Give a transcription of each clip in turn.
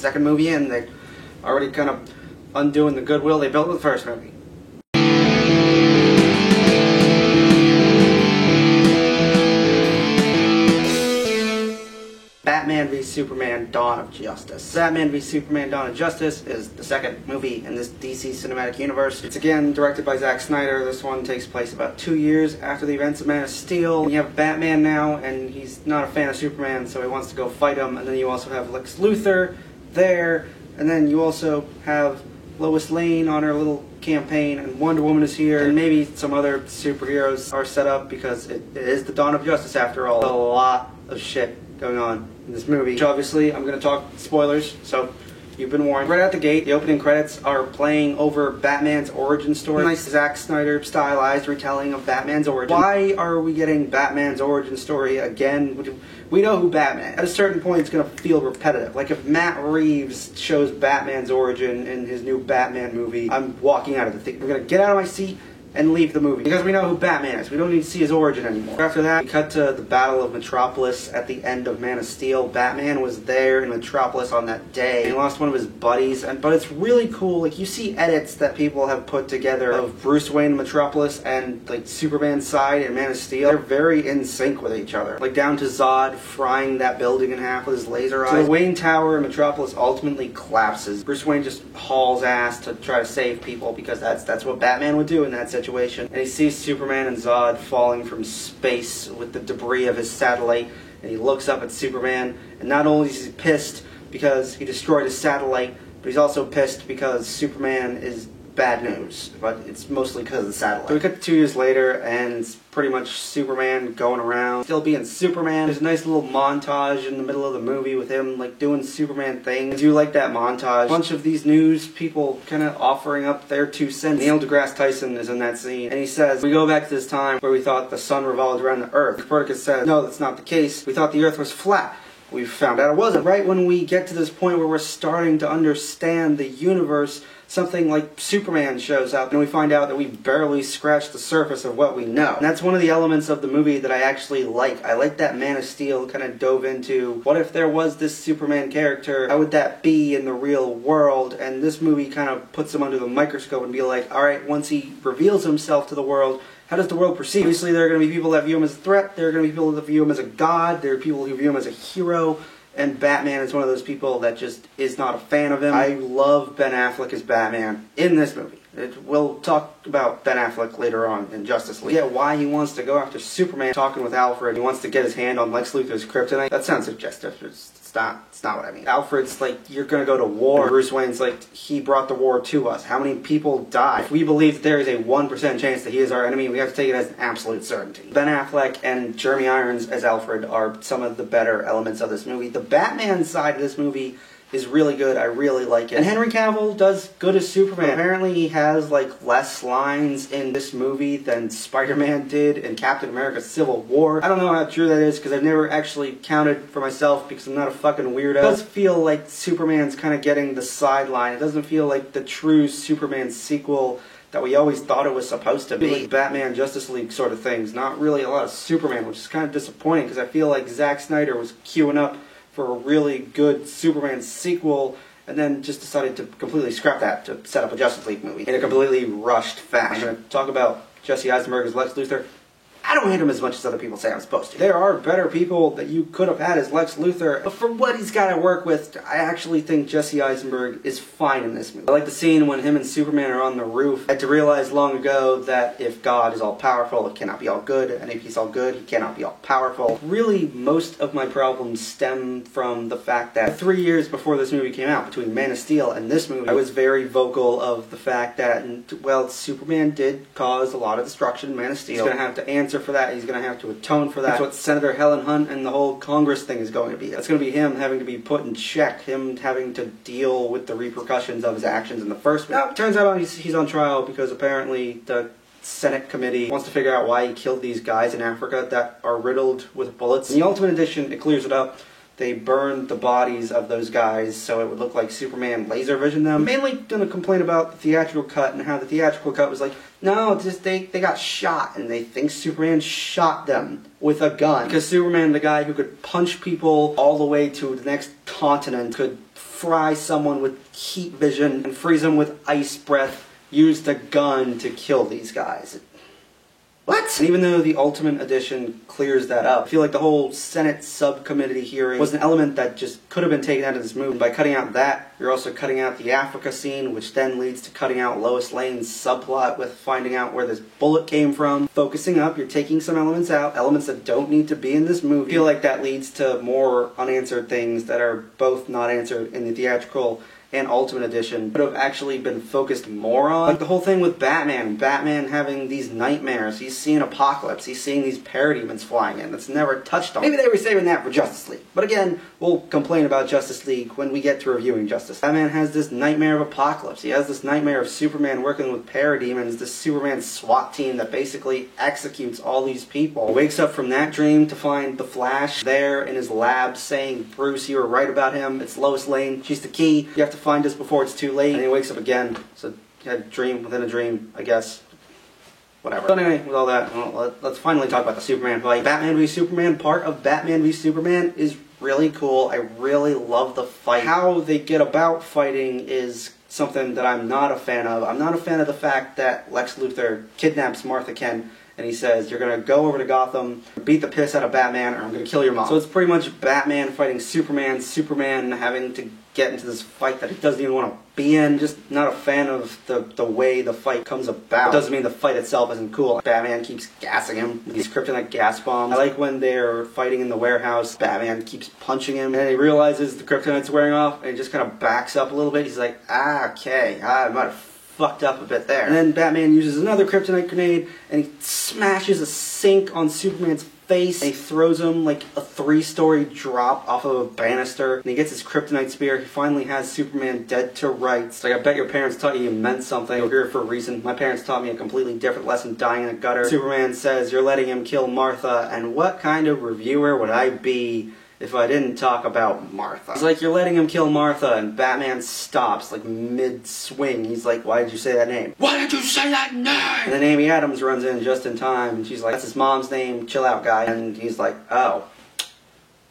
second movie in, they already kind of undoing the goodwill they built with the first movie. Batman v Superman Dawn of Justice. Batman v Superman Dawn of Justice is the second movie in this DC cinematic universe. It's again directed by Zack Snyder. This one takes place about 2 years after the events of Man of Steel. You have Batman now, and he's not a fan of Superman, so he wants to go fight him. And then you also have Lex Luthor there, and then you also have Lois Lane on her little campaign, and Wonder Woman is here, and maybe some other superheroes are set up because it is the Dawn of Justice after all. A lot of shit going on in this movie, which obviously I'm going to talk spoilers, so you've been warned. Right out the gate, the opening credits are playing over Batman's origin story. Nice Zack Snyder stylized retelling of Batman's origin. Why are we getting Batman's origin story again? We know who Batman is. At a certain point, it's going to feel repetitive. Like if Matt Reeves shows Batman's origin in his new Batman movie, I'm walking out of the theater. I'm going to get out of my seat and leave the movie, because we know who Batman is. We don't need to see his origin anymore. After that, we cut to the Battle of Metropolis at the end of Man of Steel. Batman was there in Metropolis on that day. He lost one of his buddies, but it's really cool. Like, you see edits that people have put together of Bruce Wayne in Metropolis and like Superman's side in Man of Steel. They're very in sync with each other. Like down to Zod frying that building in half with his laser eyes. So the Wayne Tower in Metropolis ultimately collapses. Bruce Wayne just hauls ass to try to save people, because that's what Batman would do in that situation. And he sees Superman and Zod falling from space with the debris of his satellite, and he looks up at Superman, and not only is he pissed because he destroyed his satellite, but he's also pissed because Superman is bad news, but it's mostly because of the satellite. So we cut to 2 years later, and it's pretty much Superman going around, still being Superman. There's a nice little montage in the middle of the movie with him like doing Superman things. I do like that montage. A bunch of these news people kind of offering up their 2 cents. Neil deGrasse Tyson is in that scene, and he says, "We go back to this time where we thought the sun revolved around the earth." Copernicus says, "No, that's not the case. We thought the earth was flat. We found out it wasn't." Right when we get to this point where we're starting to understand the universe, something like Superman shows up, and we find out that we barely scratched the surface of what we know. And that's one of the elements of the movie that I actually like. I like that Man of Steel kind of dove into, what if there was this Superman character? How would that be in the real world? And this movie kind of puts him under the microscope and be like, alright, once he reveals himself to the world, how does the world perceive? Obviously, there are going to be people that view him as a threat, there are going to be people that view him as a god, there are people who view him as a hero, and Batman is one of those people that just is not a fan of him. I love Ben Affleck as Batman in this movie. We'll talk about Ben Affleck later on in Justice League. Yeah, why he wants to go after Superman, talking with Alfred. He wants to get his hand on Lex Luthor's kryptonite. That sounds suggestive. It's not what I mean. Alfred's like, you're gonna go to war. And Bruce Wayne's like, he brought the war to us. How many people died? If we believe that there is a 1% chance that he is our enemy, we have to take it as an absolute certainty. Ben Affleck and Jeremy Irons as Alfred are some of the better elements of this movie. The Batman side of this movie is really good. I really like it. And Henry Cavill does good as Superman. Apparently he has like less lines in this movie than Spider-Man did in Captain America Civil War. I don't know how true that is, because I've never actually counted for myself because I'm not a fucking weirdo. It does feel like Superman's kind of getting the sideline. It doesn't feel like the true Superman sequel that we always thought it was supposed to be. Like Batman, Justice League sort of things. Not really a lot of Superman, which is kind of disappointing, because I feel like Zack Snyder was queuing up for a really good Superman sequel, and then just decided to completely scrap that to set up a Justice League movie in a completely rushed fashion. I'm going to talk about Jesse Eisenberg as Lex Luthor. I don't hate him as much as other people say I'm supposed to. There are better people that you could have had as Lex Luthor, but for what he's got to work with, I actually think Jesse Eisenberg is fine in this movie. I like the scene when him and Superman are on the roof. I had to realize long ago that if God is all-powerful, it cannot be all good, and if he's all good, he cannot be all-powerful. Really, most of my problems stem from the fact that 3 years before this movie came out, between Man of Steel and this movie, I was very vocal of the fact that, well, Superman did cause a lot of destruction in Man of Steel. He's going to have to answer for that. He's going to have to atone for that. That's what Senator Helen Hunt and the whole Congress thing is going to be. That's going to be him having to be put in check, him having to deal with the repercussions of his actions in the first place. Now, it turns out he's on trial because apparently the Senate committee wants to figure out why he killed these guys in Africa that are riddled with bullets. In the Ultimate Edition, it clears it up. They burned the bodies of those guys so it would look like Superman laser visioned them. Mainly gonna complain about the theatrical cut and how the theatrical cut was like, no, just they got shot, and they think Superman shot them with a gun. Because Superman, the guy who could punch people all the way to the next continent, could fry someone with heat vision and freeze them with ice breath, used a gun to kill these guys. What? And even though the Ultimate Edition clears that up, I feel like the whole Senate subcommittee hearing was an element that just could have been taken out of this movie. And by cutting out that, you're also cutting out the Africa scene, which then leads to cutting out Lois Lane's subplot with finding out where this bullet came from. Focusing up, you're taking some elements out, elements that don't need to be in this movie. I feel like that leads to more unanswered things that are both not answered in the theatrical and Ultimate Edition would have actually been focused more on. Like the whole thing with Batman having these nightmares, he's seeing Apocalypse, he's seeing these parademons flying in, that's never touched on. Maybe they were saving that for Justice League. But again, we'll complain about Justice League when we get to reviewing Justice. Batman has this nightmare of Apocalypse, he has this nightmare of Superman working with parademons, this Superman SWAT team that basically executes all these people. He wakes up from that dream to find the Flash there in his lab saying, Bruce, you were right about him, it's Lois Lane, she's the key, you have to find us before it's too late. And he wakes up again, so he had a dream within a dream, I guess. Whatever. So anyway, with all that, well, let's finally talk about the Superman fight. Batman v Superman, part of Batman v Superman is really cool. I really love the fight. How they get about fighting is something that I'm not a fan of. I'm not a fan of the fact that Lex Luthor kidnaps Martha Kent and he says, you're going to go over to Gotham, beat the piss out of Batman, or I'm going to kill your mom. So it's pretty much Batman fighting Superman, Superman having to get into this fight that he doesn't even want to be in. Just not a fan of the way the fight comes about. It doesn't mean the fight itself isn't cool. Batman keeps gassing him with these kryptonite gas bombs. I like when they're fighting in the warehouse, Batman keeps punching him, and he realizes the kryptonite's wearing off, and he just kind of backs up a little bit. He's like, okay, I might have fucked up a bit there. And then Batman uses another kryptonite grenade, and he smashes a sink on Superman's face. And he throws him like a 3-story drop off of a banister. And he gets his kryptonite spear. He finally has Superman dead to rights. Like, I bet your parents taught you meant something. You're here for a reason. My parents taught me a completely different lesson, dying in a gutter. Superman says, you're letting him kill Martha, and what kind of reviewer would I be if I didn't talk about Martha? It's like, you're letting him kill Martha, and Batman stops, like, mid-swing. He's like, why did you say that name? Why did you say that name? And then Amy Adams runs in just in time, and she's like, that's his mom's name, chill out, guy. And he's like, oh.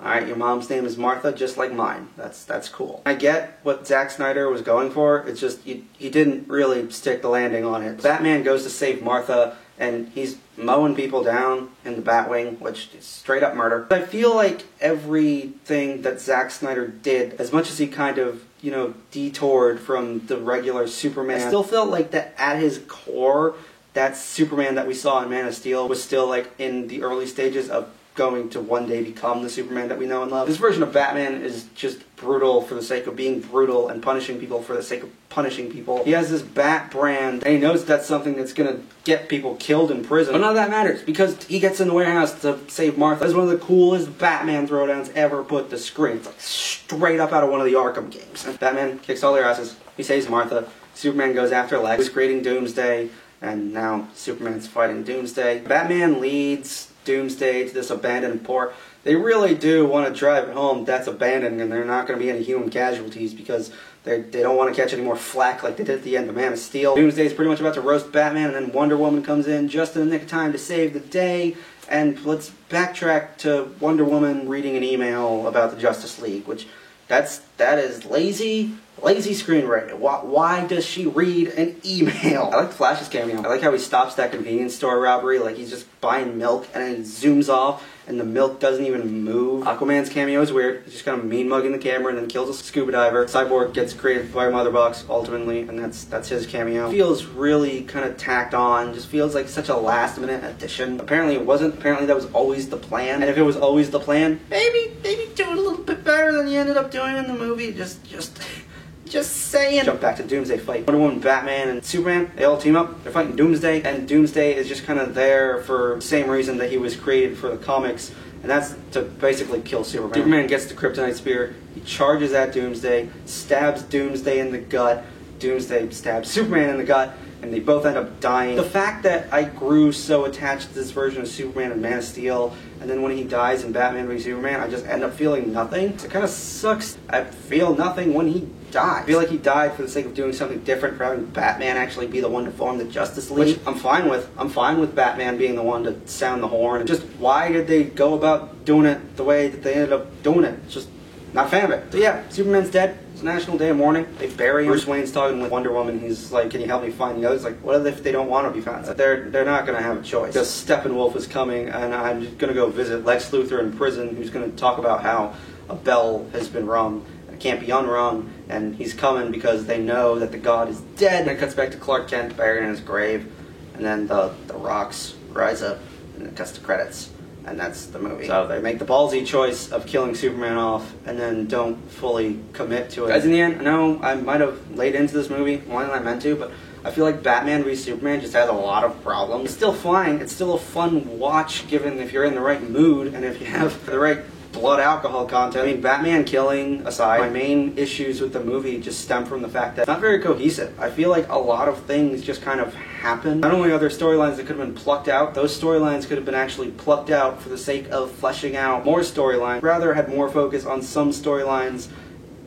Alright, your mom's name is Martha, just like mine. That's cool. I get what Zack Snyder was going for, it's just, he didn't really stick the landing on it. Batman goes to save Martha, and he's mowing people down in the Batwing, which is straight up murder. I feel like everything that Zack Snyder did, as much as he kind of, you know, detoured from the regular Superman, I still felt like that at his core, that Superman that we saw in Man of Steel was still like in the early stages of going to one day become the Superman that we know and love. This version of Batman is just brutal for the sake of being brutal and punishing people for the sake of punishing people. He has this Bat brand, and he knows that's something that's gonna get people killed in prison. But none of that matters, because he gets in the warehouse to save Martha. That's one of the coolest Batman throwdowns ever put to screen. It's like straight up out of one of the Arkham games. And Batman kicks all their asses, he saves Martha, Superman goes after Lex, who's creating Doomsday, and now Superman's fighting Doomsday. Batman leads Doomsday to this abandoned port. They really do want to drive it home that's abandoned, and there are not going to be any human casualties because they don't want to catch any more flack like they did at the end of Man of Steel. Doomsday is pretty much about to roast Batman, and then Wonder Woman comes in just in the nick of time to save the day. And let's backtrack to Wonder Woman reading an email about the Justice League, which that is lazy screenwriting. Why does she read an email? I like Flash's cameo. I like how he stops that convenience store robbery, like he's just buying milk, and then he zooms off, and the milk doesn't even move. Aquaman's cameo is weird. He's just kind of mean-mugging the camera and then kills a scuba diver. Cyborg gets created by Mother Box, ultimately, and that's his cameo. Feels really kind of tacked on, just feels like such a last-minute addition. Apparently it wasn't. Apparently that was always the plan. And if it was always the plan, maybe do it a little bit better than you ended up doing in the movie. Just saying. Jump back to Doomsday fight. Wonder Woman, Batman, and Superman, they all team up. They're fighting Doomsday, and Doomsday is just kind of there for the same reason that he was created for the comics, and that's to basically kill Superman. Superman gets the kryptonite spear, he charges at Doomsday, stabs Doomsday in the gut, Doomsday stabs Superman in the gut, and they both end up dying. The fact that I grew so attached to this version of Superman in Man of Steel, and then when he dies in Batman v Superman, I just end up feeling nothing. It kind of sucks. I feel nothing when he died. I feel like he died for the sake of doing something different, for having Batman actually be the one to form the Justice League. Which I'm fine with. I'm fine with Batman being the one to sound the horn. Just why did they go about doing it the way that they ended up doing it? Just not a fan of it. So yeah, Superman's dead. It's National Day of Mourning. They bury him. Bruce Wayne's talking with Wonder Woman. He's like, can you help me find the others? Like, what if they don't want to be found? They're not going to have a choice. Because Steppenwolf is coming, and I'm just going to go visit Lex Luthor in prison, who's going to talk about how a bell has been rung. It can't be unrung, and he's coming because they know that the god is dead. And it cuts back to Clark Kent buried in his grave, and then the rocks rise up, and it cuts to credits. And that's the movie. So they make the ballsy choice of killing Superman off and then don't fully commit to it. Guys, in the end, I know I might have laid into this movie more than I meant to, but I feel like Batman v Superman just has a lot of problems. It's still fine. It's still a fun watch given if you're in the right mood and if you have the right blood alcohol content. I mean, Batman killing aside, my main issues with the movie just stem from the fact that it's not very cohesive. I feel like a lot of things just kind of happen. Not only are there storylines that could have been plucked out, those storylines could have been actually plucked out for the sake of fleshing out more storylines. Rather had more focus on some storylines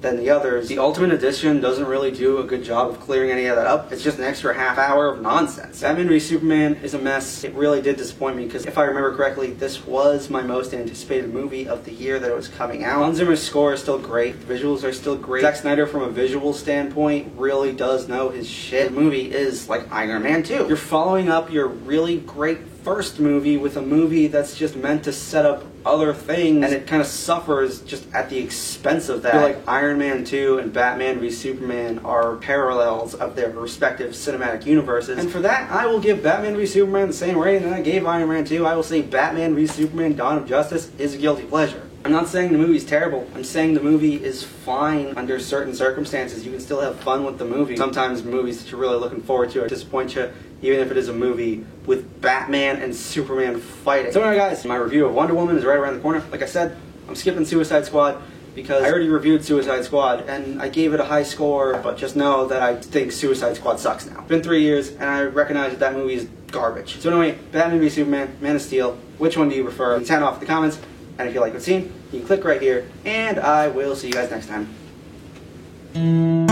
than the others. The Ultimate Edition doesn't really do a good job of clearing any of that up. It's just an extra half hour of nonsense. Batman v Superman is a mess. It really did disappoint me because if I remember correctly, this was my most anticipated movie of the year that it was coming out. Hans Zimmer's score is still great. The visuals are still great. Zack Snyder, from a visual standpoint, really does know his shit. The movie is like Iron Man 2. You're following up your really great first movie with a movie that's just meant to set up other things, and it kind of suffers just at the expense of that. I feel like Iron Man 2 and Batman v Superman are parallels of their respective cinematic universes, and for that I will give Batman v Superman the same rating that I gave Iron Man 2. I will say Batman v Superman Dawn of Justice is a guilty pleasure. I'm not saying the movie's terrible. I'm saying the movie is fine under certain circumstances. You can still have fun with the movie. Sometimes movies that you're really looking forward to disappoint you, even if it is a movie with Batman and Superman fighting. So anyway guys, my review of Wonder Woman is right around the corner. Like I said, I'm skipping Suicide Squad because I already reviewed Suicide Squad and I gave it a high score, but just know that I think Suicide Squad sucks now. It's been 3 years and I recognize that movie is garbage. So anyway, Batman v Superman, Man of Steel, which one do you prefer? You can sound off in the comments, and if you like what you've seen, you can click right here, and I will see you guys next time.